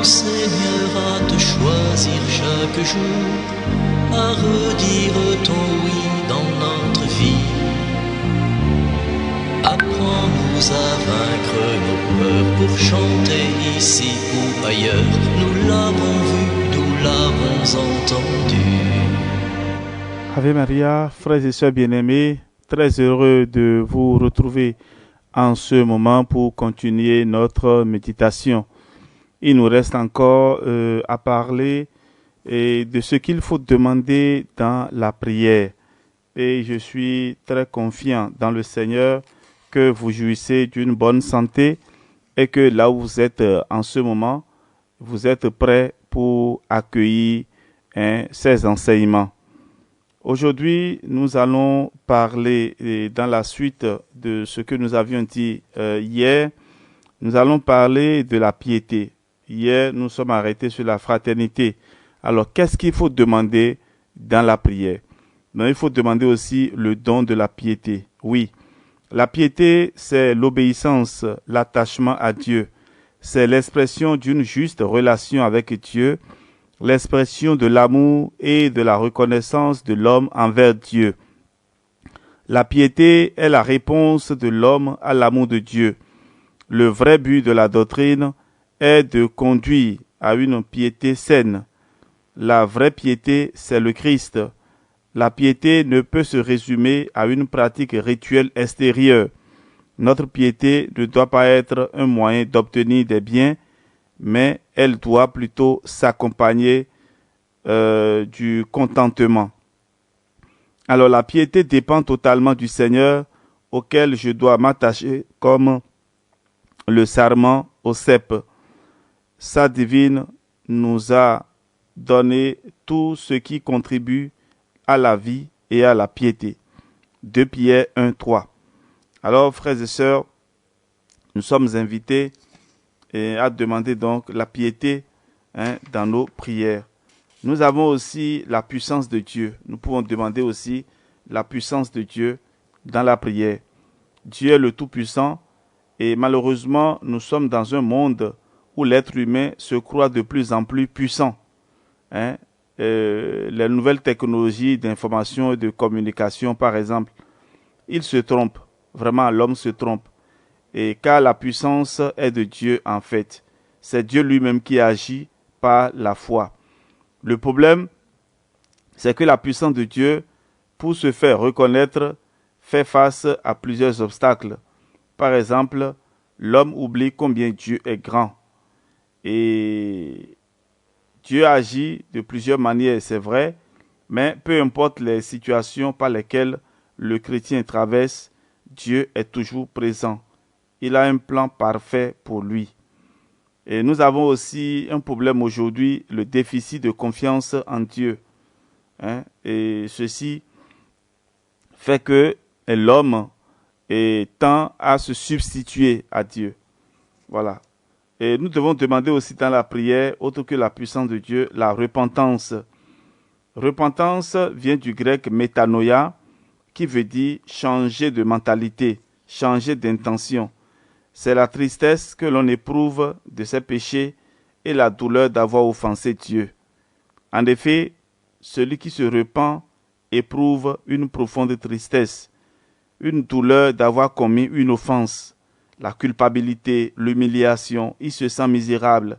Apprends, Seigneur, à te choisir chaque jour, à redire ton oui dans notre vie. Apprends-nous à vaincre nos peurs pour chanter ici ou ailleurs. Nous l'avons vu, nous l'avons entendu. Ave Maria, frères et sœurs bien-aimés, très heureux de vous retrouver en ce moment pour continuer notre méditation. Il nous reste encore à parler de ce qu'il faut demander dans la prière. Et je suis très confiant dans le Seigneur que vous jouissez d'une bonne santé et que là où vous êtes en ce moment, vous êtes prêts pour accueillir ces enseignements. Aujourd'hui, nous allons parler dans la suite de ce que nous avions dit hier. Nous allons parler de la piété. Hier, nous sommes arrêtés sur la fraternité. Alors, qu'est-ce qu'il faut demander dans la prière? Donc, il faut demander aussi le don de la piété. Oui, la piété, c'est l'obéissance, l'attachement à Dieu. C'est l'expression d'une juste relation avec Dieu, l'expression de l'amour et de la reconnaissance de l'homme envers Dieu. La piété est la réponse de l'homme à l'amour de Dieu. Le vrai but de la doctrine est de conduire à une piété saine. La vraie piété, c'est le Christ. La piété ne peut se résumer à une pratique rituelle extérieure. Notre piété ne doit pas être un moyen d'obtenir des biens, mais elle doit plutôt s'accompagner du contentement. Alors la piété dépend totalement du Seigneur auquel je dois m'attacher comme le sarment au cep. Sa divine nous a donné tout ce qui contribue à la vie et à la piété. 2 Pierre 1:3. Alors, frères et sœurs, nous sommes invités à demander donc la piété dans nos prières. Nous avons aussi la puissance de Dieu. Nous pouvons demander aussi la puissance de Dieu dans la prière. Dieu est le Tout-Puissant et malheureusement, nous sommes dans un monde où l'être humain se croit de plus en plus puissant. Les nouvelles technologies d'information et de communication, par exemple, ils se trompent. Vraiment, l'homme se trompe. Et car la puissance est de Dieu en fait. C'est Dieu lui-même qui agit par la foi. Le problème, c'est que la puissance de Dieu, pour se faire reconnaître, fait face à plusieurs obstacles. Par exemple, l'homme oublie combien Dieu est grand. Et Dieu agit de plusieurs manières, c'est vrai, mais peu importe les situations par lesquelles le chrétien traverse, Dieu est toujours présent. Il a un plan parfait pour lui. Et nous avons aussi un problème aujourd'hui, le déficit de confiance en Dieu. Et ceci fait que l'homme tend à se substituer à Dieu. Voilà. Et nous devons demander aussi dans la prière, autre que la puissance de Dieu, la repentance. Repentance vient du grec métanoïa, qui veut dire changer de mentalité, changer d'intention. C'est la tristesse que l'on éprouve de ses péchés et la douleur d'avoir offensé Dieu. En effet, celui qui se repent éprouve une profonde tristesse, une douleur d'avoir commis une offense, la culpabilité, l'humiliation, il se sent misérable.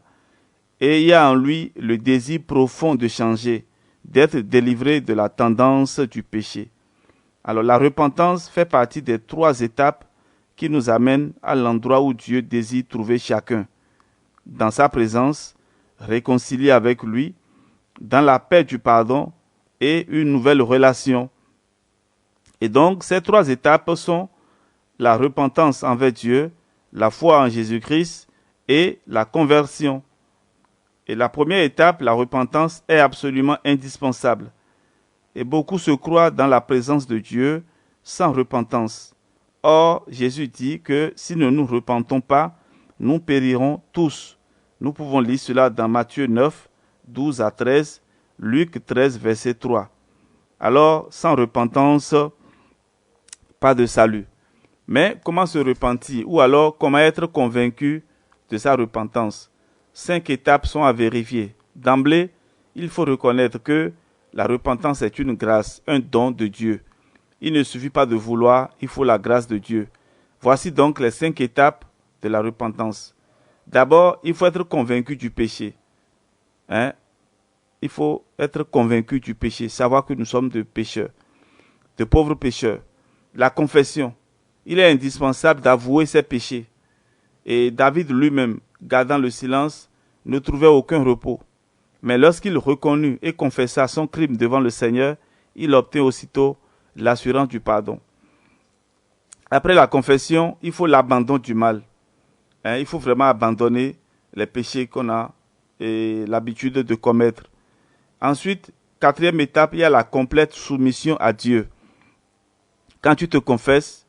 Et il y a en lui le désir profond de changer, d'être délivré de la tendance du péché. Alors la repentance fait partie des 3 étapes qui nous amènent à l'endroit où Dieu désire trouver chacun. Dans sa présence, réconcilié avec lui, dans la paix du pardon et une nouvelle relation. Et donc ces 3 étapes sont la repentance envers Dieu, la foi en Jésus-Christ et la conversion. Et la première étape, la repentance, est absolument indispensable. Et beaucoup se croient dans la présence de Dieu sans repentance. Or, Jésus dit que si nous ne nous repentons pas, nous périrons tous. Nous pouvons lire cela dans Matthieu 9, 12 à 13, Luc 13, verset 3. Alors, sans repentance, pas de salut. Mais comment se repentir? Ou alors, comment être convaincu de sa repentance? 5 étapes sont à vérifier. D'emblée, il faut reconnaître que la repentance est une grâce, un don de Dieu. Il ne suffit pas de vouloir, il faut la grâce de Dieu. Voici donc les 5 étapes de la repentance. D'abord, il faut être convaincu du péché. Il faut être convaincu du péché, savoir que nous sommes de pécheurs, de pauvres pécheurs. La confession. Il est indispensable d'avouer ses péchés. Et David lui-même, gardant le silence, ne trouvait aucun repos. Mais lorsqu'il reconnut et confessa son crime devant le Seigneur, il obtint aussitôt l'assurance du pardon. Après la confession, il faut l'abandon du mal. Il faut vraiment abandonner les péchés qu'on a l'habitude de commettre. Ensuite, 4e étape, il y a la complète soumission à Dieu. Quand tu te confesses,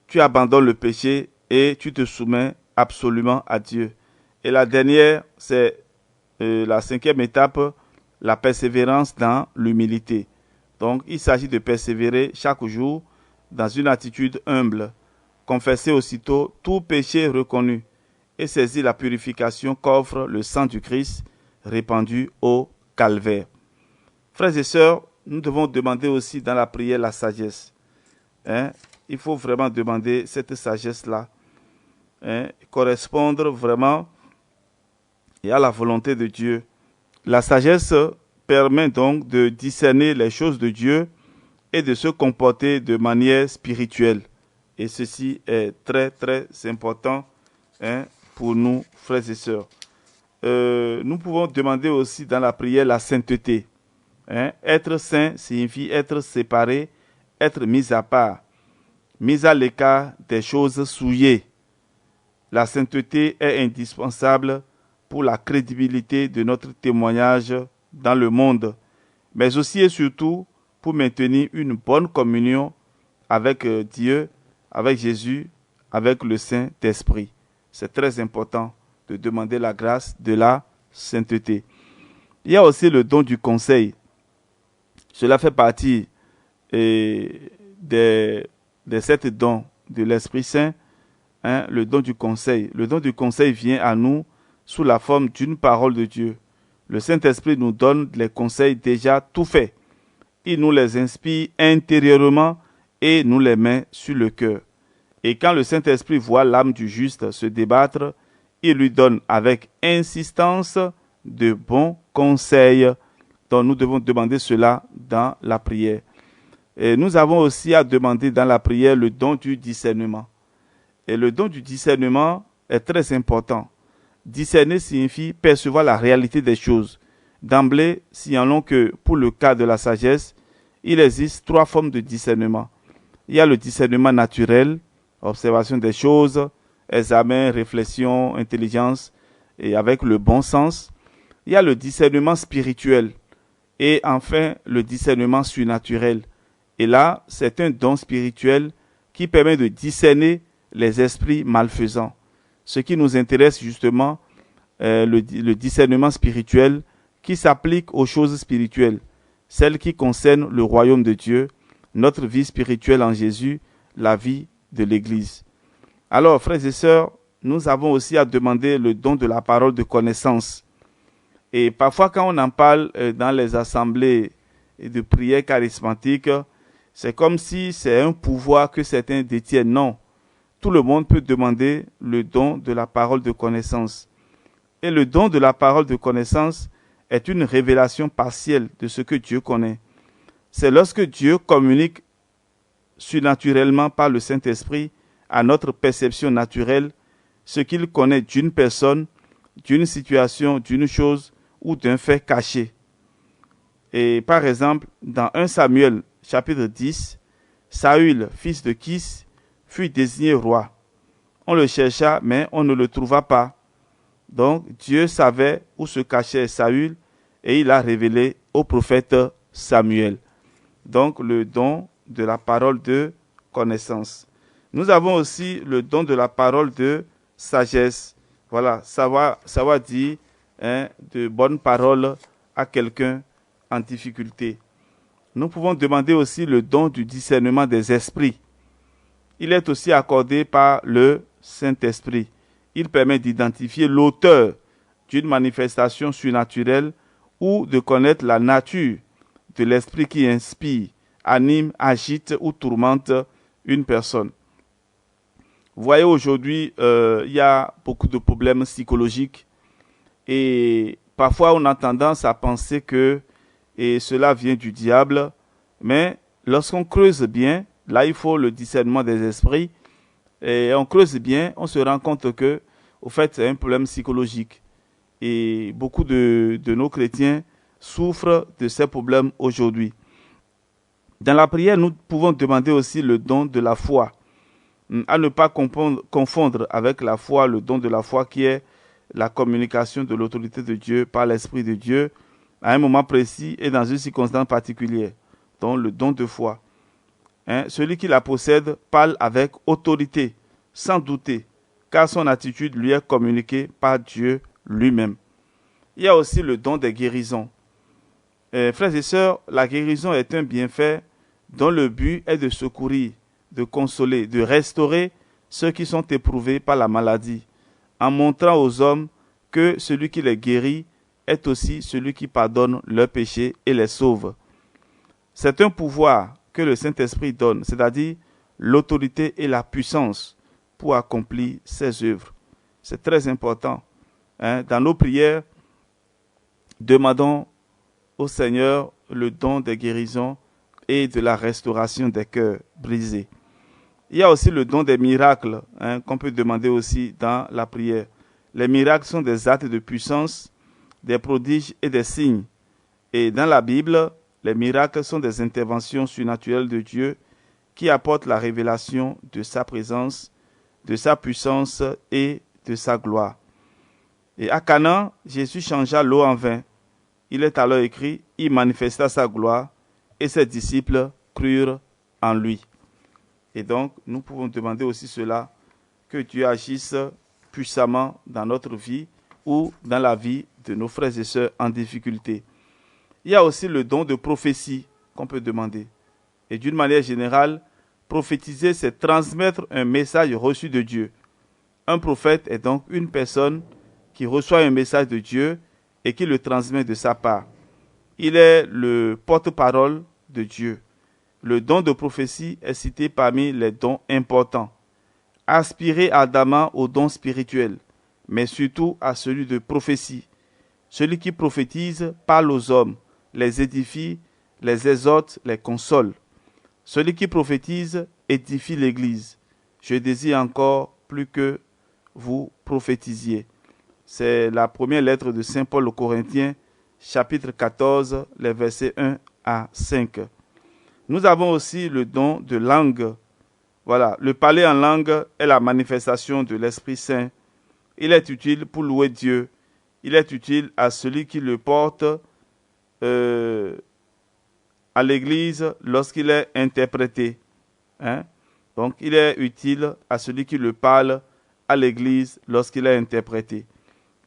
tu abandonnes le péché et tu te soumets absolument à Dieu. Et la dernière, c'est la 5e étape, la persévérance dans l'humilité. Donc, il s'agit de persévérer chaque jour dans une attitude humble, confesser aussitôt tout péché reconnu et saisir la purification qu'offre le sang du Christ répandu au calvaire. Frères et sœurs, nous devons demander aussi dans la prière la sagesse. Il faut vraiment demander cette sagesse-là, correspondre vraiment à la volonté de Dieu. La sagesse permet donc de discerner les choses de Dieu et de se comporter de manière spirituelle. Et ceci est très très important pour nous, frères et sœurs. Nous pouvons demander aussi dans la prière la sainteté. Être saint signifie être séparé, être mis à part, mis à l'écart des choses souillées. La sainteté est indispensable pour la crédibilité de notre témoignage dans le monde, mais aussi et surtout pour maintenir une bonne communion avec Dieu, avec Jésus, avec le Saint-Esprit. C'est très important de demander la grâce de la sainteté. Il y a aussi le don du conseil. Cela fait partie des 7 dons de l'Esprit Saint, le don du conseil. Le don du conseil vient à nous sous la forme d'une parole de Dieu. Le Saint-Esprit nous donne les conseils déjà tout faits. Il nous les inspire intérieurement et nous les met sur le cœur. Et quand le Saint-Esprit voit l'âme du juste se débattre, il lui donne avec insistance de bons conseils. Donc nous devons demander cela dans la prière. Et nous avons aussi à demander dans la prière le don du discernement. Et le don du discernement est très important. Discerner signifie percevoir la réalité des choses. D'emblée, signalons que pour le cas de la sagesse, il existe 3 formes de discernement. Il y a le discernement naturel, observation des choses, examen, réflexion, intelligence et avec le bon sens. Il y a le discernement spirituel et enfin le discernement surnaturel. Et là, c'est un don spirituel qui permet de discerner les esprits malfaisants. Ce qui nous intéresse justement, le discernement spirituel qui s'applique aux choses spirituelles, celles qui concernent le royaume de Dieu, notre vie spirituelle en Jésus, la vie de l'Église. Alors, frères et sœurs, nous avons aussi à demander le don de la parole de connaissance. Et parfois, quand on en parle dans les assemblées de prière charismatiques, c'est comme si c'est un pouvoir que certains détiennent. Non, tout le monde peut demander le don de la parole de connaissance. Et le don de la parole de connaissance est une révélation partielle de ce que Dieu connaît. C'est lorsque Dieu communique surnaturellement par le Saint-Esprit à notre perception naturelle ce qu'il connaît d'une personne, d'une situation, d'une chose ou d'un fait caché. Et par exemple, dans 1 Samuel chapitre 10, Saül, fils de Kis, fut désigné roi. On le chercha, mais on ne le trouva pas. Donc Dieu savait où se cachait Saül et il a révélé au prophète Samuel. Donc le don de la parole de connaissance. Nous avons aussi le don de la parole de sagesse. Voilà, savoir dire de bonnes paroles à quelqu'un en difficulté. Nous pouvons demander aussi le don du discernement des esprits. Il est aussi accordé par le Saint-Esprit. Il permet d'identifier l'auteur d'une manifestation surnaturelle ou de connaître la nature de l'esprit qui inspire, anime, agite ou tourmente une personne. Vous voyez, aujourd'hui, il y a beaucoup de problèmes psychologiques et parfois on a tendance à penser que cela vient du diable, mais lorsqu'on creuse bien, là il faut le discernement des esprits, et on creuse bien, on se rend compte que, au fait, c'est un problème psychologique. Et beaucoup de nos chrétiens souffrent de ces problèmes aujourd'hui. Dans la prière, nous pouvons demander aussi le don de la foi. À ne pas confondre avec la foi, le don de la foi qui est la communication de l'autorité de Dieu par l'Esprit de Dieu à un moment précis et dans une circonstance particulière. Donc le don de foi. Celui qui la possède parle avec autorité, sans douter, car son attitude lui est communiquée par Dieu lui-même. Il y a aussi le don des guérisons. Frères et sœurs, la guérison est un bienfait dont le but est de secourir, de consoler, de restaurer ceux qui sont éprouvés par la maladie, en montrant aux hommes que celui qui les guérit est aussi celui qui pardonne leurs péchés et les sauve. C'est un pouvoir que le Saint-Esprit donne, c'est-à-dire l'autorité et la puissance pour accomplir ses œuvres. C'est très important. Dans nos prières, demandons au Seigneur le don des guérisons et de la restauration des cœurs brisés. Il y a aussi le don des miracles qu'on peut demander aussi dans la prière. Les miracles sont des actes de puissance, des prodiges et des signes. Et dans la Bible, les miracles sont des interventions surnaturelles de Dieu qui apportent la révélation de sa présence, de sa puissance et de sa gloire. Et à Canaan, Jésus changea l'eau en vin. Il est alors écrit, il manifesta sa gloire et ses disciples crurent en lui. Et donc, nous pouvons demander aussi cela, que Dieu agisse puissamment dans notre vie ou dans la vie de nos frères et sœurs en difficulté. Il y a aussi le don de prophétie qu'on peut demander. Et d'une manière générale, prophétiser, c'est transmettre un message reçu de Dieu. Un prophète est donc une personne qui reçoit un message de Dieu et qui le transmet de sa part. Il est le porte-parole de Dieu. Le don de prophétie est cité parmi les dons importants. Aspirez ardemment au don spirituel, mais surtout à celui de prophétie. Celui qui prophétise parle aux hommes, les édifie, les exhorte, les console. Celui qui prophétise édifie l'Église. Je désire encore plus que vous prophétisiez. C'est la première lettre de Saint Paul aux Corinthiens, chapitre 14, les versets 1 à 5. Nous avons aussi le don de langue. Voilà, le parler en langue est la manifestation de l'Esprit Saint. Il est utile pour louer Dieu. Il est utile à celui qui le porte à l'église lorsqu'il est interprété. Donc, il est utile à celui qui le parle à l'église lorsqu'il est interprété.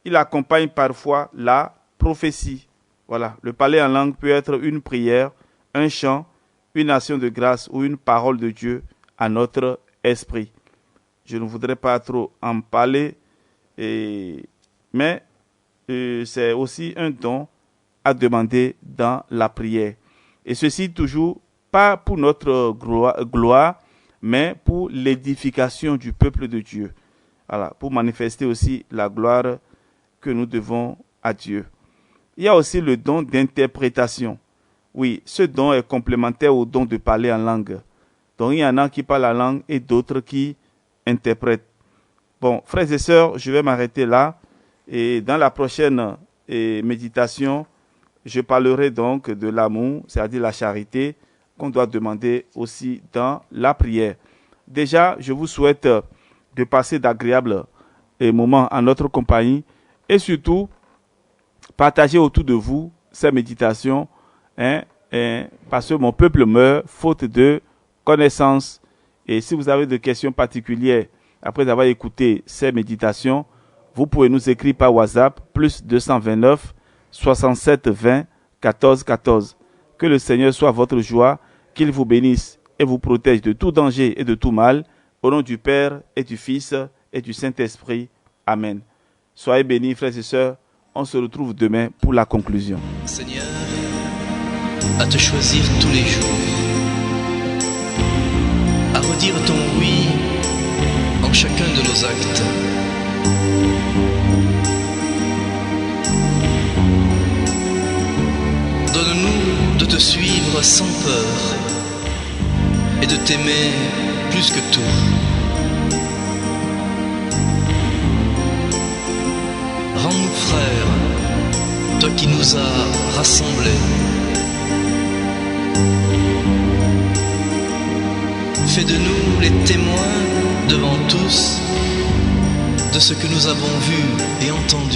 Il accompagne parfois la prophétie. Voilà, le parler en langue peut être une prière, un chant, une action de grâce ou une parole de Dieu à notre esprit. Je ne voudrais pas trop en parler, mais c'est aussi un don à demander dans la prière. Et ceci toujours pas pour notre gloire, mais pour l'édification du peuple de Dieu. Voilà, pour manifester aussi la gloire que nous devons à Dieu. Il y a aussi le don d'interprétation. Oui, ce don est complémentaire au don de parler en langue. Donc, il y en a qui parlent la langue et d'autres qui interprètent. Bon, frères et sœurs, je vais m'arrêter là. Et dans la prochaine méditation, je parlerai donc de l'amour, c'est-à-dire la charité, qu'on doit demander aussi dans la prière. Déjà, je vous souhaite de passer d'agréables moments en notre compagnie et surtout, partager autour de vous ces méditations, parce que mon peuple meurt faute de connaissances. Et si vous avez des questions particulières après avoir écouté ces méditations, vous pouvez nous écrire par WhatsApp, plus 229 67 20 14 14. Que le Seigneur soit votre joie, qu'il vous bénisse et vous protège de tout danger et de tout mal. Au nom du Père et du Fils et du Saint-Esprit. Amen. Soyez bénis, frères et sœurs. On se retrouve demain pour la conclusion. Seigneur, à te choisir tous les jours, à redire ton oui en chacun de nos actes. Donne-nous de te suivre sans peur et de t'aimer plus que tout. Rends-nous frères, toi qui nous as rassemblés. Fais de nous les témoins devant tous de ce que nous avons vu et entendu.